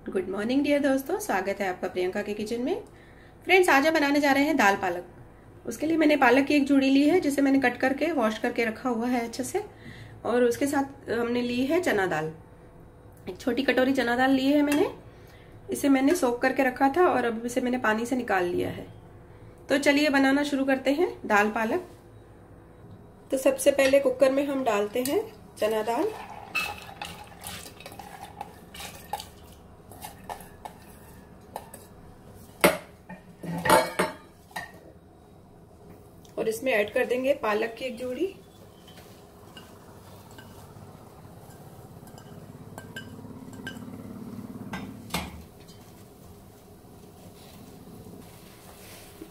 Good morning dear दोस्तों, स्वागत है आपका प्रियंका के किचन में। फ्रेंड्स, आज हम बनाने जा रहे हैं दाल पालक। उसके लिए मैंने पालक की एक जूड़ी ली है, जिसे मैंने कट करके वॉश करके रखा हुआ है अच्छे से। और उसके साथ हमने ली है चना दाल, एक छोटी कटोरी चना दाल ली है मैंने। इसे मैंने सोक करके रखा था और अब इसे मैंने पानी से निकाल लिया है। तो चलिए बनाना शुरू करते हैं दाल पालक। तो सबसे पहले कुकर में हम डालते हैं चना दाल। और इसमें ऐड कर देंगे पालक की एक जोड़ी।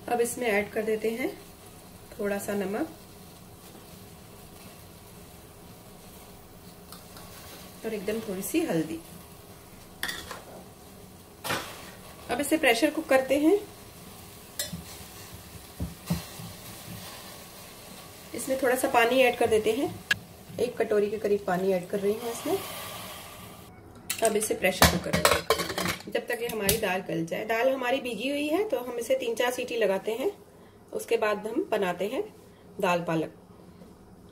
अब इसमें ऐड कर देते हैं थोड़ा सा नमक और एकदम थोड़ी सी हल्दी। अब इसे प्रेशर कुक करते हैं। इसमें थोड़ा सा पानी ऐड कर देते हैं, 1 कटोरी के करीब पानी ऐड कर रही हूँ इसमें। अब इसे प्रेशर कुक कर देंगे जब तक ये हमारी दाल गल जाए। दाल हमारी भीगी हुई है तो हम इसे 3-4 सीटी लगाते हैं। उसके बाद हम बनाते हैं दाल पालक।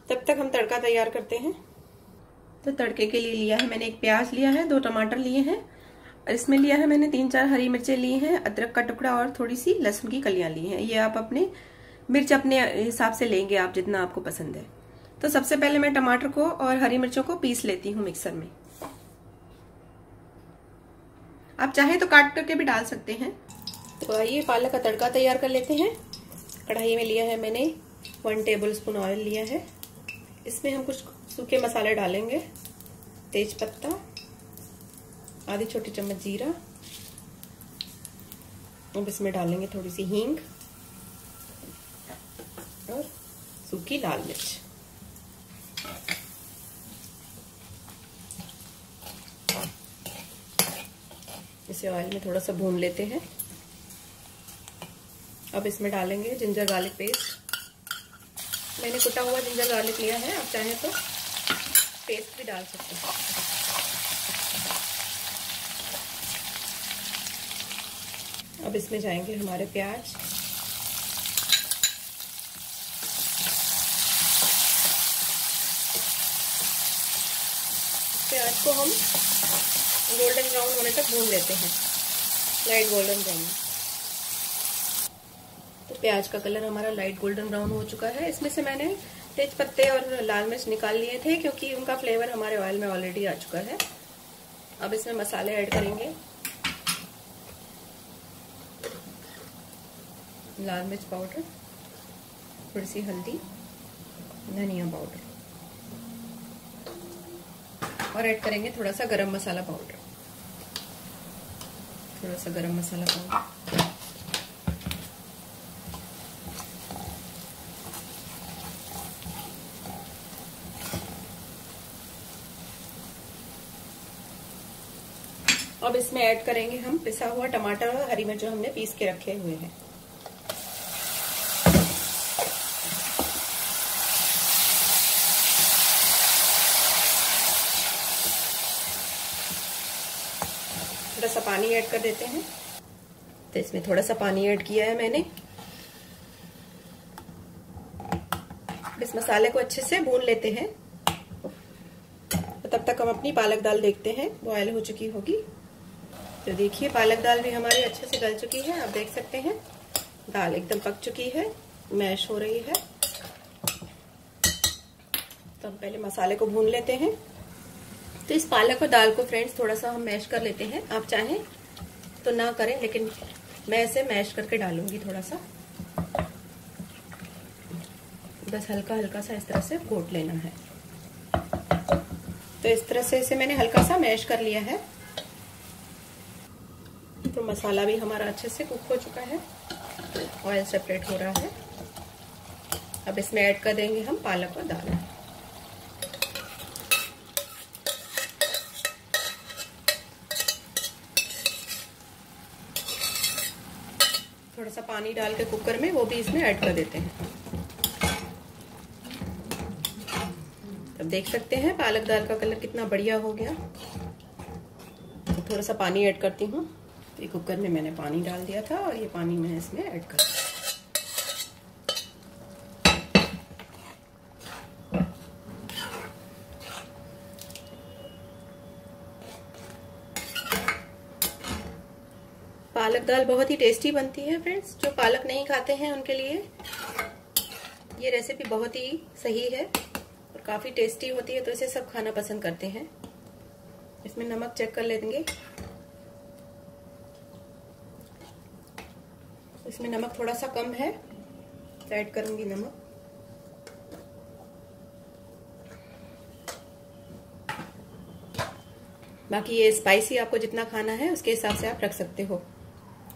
तब तक हम तड़का तैयार करते हैं। तो तड़के के लिए लिया है मैंने 1 प्याज लिया है, 2 टमाटर लिए हैं और इसमें लिया है मैंने 3-4 हरी मिर्चें ली हैं, अदरक का टुकड़ा और थोड़ी सी लहसुन की कलियां ली हैं। ये आप अपने मिर्च अपने हिसाब से लेंगे, आप जितना आपको पसंद है। तो सबसे पहले मैं टमाटर को और हरी मिर्चों को पीस लेती हूँ मिक्सर में। आप चाहे तो काट करके भी डाल सकते हैं। तो आइए पालक का तड़का तैयार कर लेते हैं। कढ़ाई में लिया है मैंने 1 टेबलस्पून ऑयल लिया है। इसमें हम कुछ सूखे मसाले डालेंगे, तेज पत्ता, आधी छोटी चम्मच जीरा। अब इसमें डालेंगे थोड़ी सी हींग और सूखी लाल मिर्च। इसे ऑयल में थोड़ा सा भून लेते हैं। अब इसमें डालेंगे जिंजर गार्लिक पेस्ट। मैंने कुटा हुआ जिंजर गार्लिक लिया है, आप चाहें तो पेस्ट भी डाल सकते हैं। अब इसमें जाएंगे हमारे प्याज। प्याज को हम गोल्डन ब्राउन होने तक भून लेते हैं, लाइट गोल्डन ब्राउन। तो प्याज का कलर हमारा लाइट गोल्डन ब्राउन हो चुका है। इसमें से मैंने तेज पत्ते और लाल मिर्च निकाल लिए थे क्योंकि उनका फ्लेवर हमारे ऑयल में ऑलरेडी आ चुका है। अब इसमें मसाले ऐड करेंगे, लाल मिर्च पाउडर, थोड़ी सी हल्दी, धनिया पाउडर और ऐड करेंगे थोड़ा सा गरम मसाला पाउडर। थोड़ा सा गरम मसाला पाउडर। अब इसमें ऐड करेंगे हम पिसा हुआ टमाटर और हरी मिर्च जो हमने पीस के रखे हुए हैं। थोड़ा सा पानी ऐड कर देते हैं। तो इसमें थोड़ा सा पानी ऐड किया है मैंने। इस मसाले को अच्छे से भून लेते हैं। तो तब तक हम अपनी पालक दाल देखते हैं, बॉयल हो चुकी होगी। तो देखिए पालक दाल भी हमारी अच्छे से गल चुकी है। आप देख सकते हैं दाल एकदम पक चुकी है, मैश हो रही है। तो हम पहले मसाले को भून लेते हैं। तो इस पालक और दाल को फ्रेंड्स थोड़ा सा हम मैश कर लेते हैं। आप चाहें तो ना करें, लेकिन मैं इसे मैश करके डालूंगी थोड़ा सा। बस हल्का हल्का सा इस तरह से घोट लेना है। तो इस तरह से इसे मैंने हल्का सा मैश कर लिया है। तो मसाला भी हमारा अच्छे से कुक हो चुका है, ऑयल सेपरेट हो रहा है। अब इसमें ऐड कर देंगे हम पालक और दाल। थोड़ा सा पानी डाल के कुकर में वो भी इसमें ऐड कर देते हैं। अब देख सकते हैं पालक दाल का कलर कितना बढ़िया हो गया। तो थोड़ा सा पानी ऐड करती हूँ। तो कुकर में मैंने पानी डाल दिया था और ये पानी मैं इसमें ऐड कर दूँ। पालक दाल बहुत ही टेस्टी बनती है फ्रेंड्स। जो पालक नहीं खाते हैं उनके लिए ये रेसिपी बहुत ही सही है और काफ़ी टेस्टी होती है, तो इसे सब खाना पसंद करते हैं। इसमें नमक चेक कर लेंगे। इसमें नमक थोड़ा सा कम है, तो ऐड करूंगी नमक। बाकी ये स्पाइसी आपको जितना खाना है उसके हिसाब से आप रख सकते हो।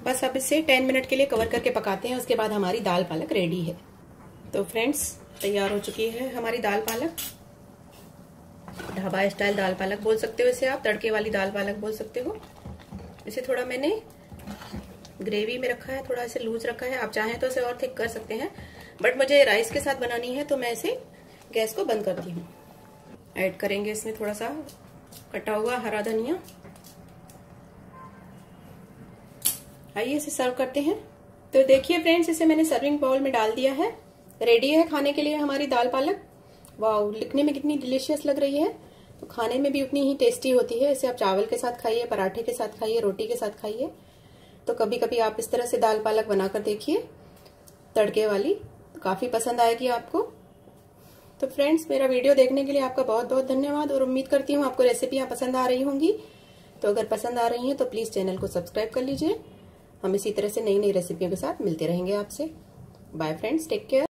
बस अब इसे 10 मिनट के लिए कवर करके पकाते हैं। उसके बाद हमारी दाल पालक रेडी है। तो फ्रेंड्स तैयार हो चुकी है हमारी दाल पालक। ढाबा स्टाइल दाल पालक बोल सकते हो इसे आप, तड़के वाली दाल पालक बोल सकते हो। इसे थोड़ा मैंने ग्रेवी में रखा है, थोड़ा इसे लूज रखा है। आप चाहें तो इसे और थिक कर सकते हैं, बट मुझे राइस के साथ बनानी है तो मैं इसे गैस को बंद करती हूँ। ऐड करेंगे इसमें थोड़ा सा कटा हुआ हरा धनिया। आइए इसे सर्व करते हैं। तो देखिए फ्रेंड्स, इसे मैंने सर्विंग बाउल में डाल दिया है। रेडी है खाने के लिए हमारी दाल पालक। वाह, दिखने में कितनी डिलीशियस लग रही है, तो खाने में भी उतनी ही टेस्टी होती है। इसे आप चावल के साथ खाइए, पराठे के साथ खाइए, रोटी के साथ खाइए। तो कभी कभी आप इस तरह से दाल पालक बनाकर देखिए तड़के वाली, तो काफी पसंद आएगी आपको। तो फ्रेंड्स, मेरा वीडियो देखने के लिए आपका बहुत बहुत धन्यवाद और उम्मीद करती हूँ आपको रेसिपियां पसंद आ रही होंगी। तो अगर पसंद आ रही हैं तो प्लीज चैनल को सब्सक्राइब कर लीजिए। हम इसी तरह से नई नई रेसिपियों के साथ मिलते रहेंगे आपसे। Bye friends, take care.